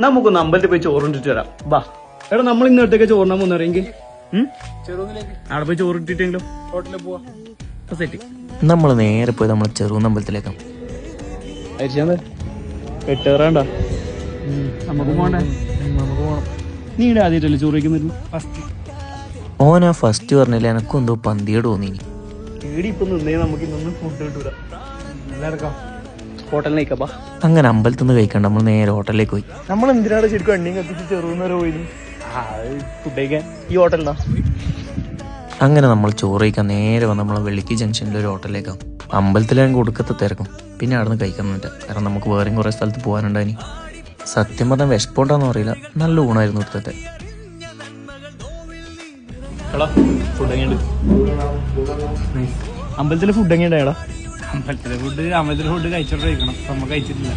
നമുക്കൊന്ന് അമ്പലത്തിൽ പോയി ചോറിട്ടിട്ട് വരാം. ബാ എടാ, നമ്മൾ ഇന്നത്തേക്ക് ചോറിനാൻ പോന്നറിയെങ്കിൽ അവിടെ പോയി ചോറിട്ടിട്ടെങ്കിലും ഹോട്ടലിൽ പോവാ. സെറ്റ്. നമ്മൾ നേരെ പോയി നമ്മളെ ചെറുന്നമ്പലത്തിലേക്കാണ്. എട്ടേറാണ്ടാ നമുക്ക് പോകണ്ടേ? നീ ഇവിടെ ആദ്യമായിട്ടല്ലേ ചോറ് വയ്ക്കുന്നത്? ഓനാ ഫസ്റ്റ് പറഞ്ഞില്ല, എനക്കെന്തോ പന്തിയോട് തോന്നിനി. ഈടി ഇപ്പൊ നിന്നേ നമുക്ക് ഇന്നൊന്നും ഫുഡ് കിട്ടൂല. ഹോട്ടലിൽ കഴിക്കാ. അങ്ങനെ അമ്പലത്തിൽ നിന്ന് കഴിക്കണ്ട, നമ്മൾ നേരെ ഹോട്ടലിലേക്ക് പോയി. നമ്മൾ എന്തിനാണ് ശരിക്കും എണ്ണയും കത്തിച്ച് ചെറുന്നേരം പോയി ഫുഡ് കഴിക്കാൻ ഈ ഹോട്ടലിനാ? അങ്ങനെ നമ്മൾ ചോറ് കഴിക്കാൻ നേരെ വന്ന് നമ്മളെ വെള്ളിക്കി ജംഗ്ഷനിൽ ഒരു ഹോട്ടലിലേക്കാണ്. അമ്പലത്തിലും കൊടുക്കത്തെ തിരക്കും, പിന്നെ അവിടെ നിന്ന് കഴിക്കാൻ പറ്റില്ല. കാരണം നമുക്ക് വേറെയും കുറേ സ്ഥലത്ത് പോകാനുണ്ടായിനി. സത്യം പറഞ്ഞാൽ വിശപ്പുണ്ടാന്ന് അറിയില്ല, നല്ല ഊണായിരുന്നു ഇവിടുത്തെ. അമ്പലത്തിലെ ഫുഡ് എങ്ങനെയുണ്ടായടാ? അമ്പലത്തിലെ ഫുഡ് കഴിച്ചോണ്ട് കഴിക്കണം, നമ്മ കഴിച്ചിട്ടില്ല.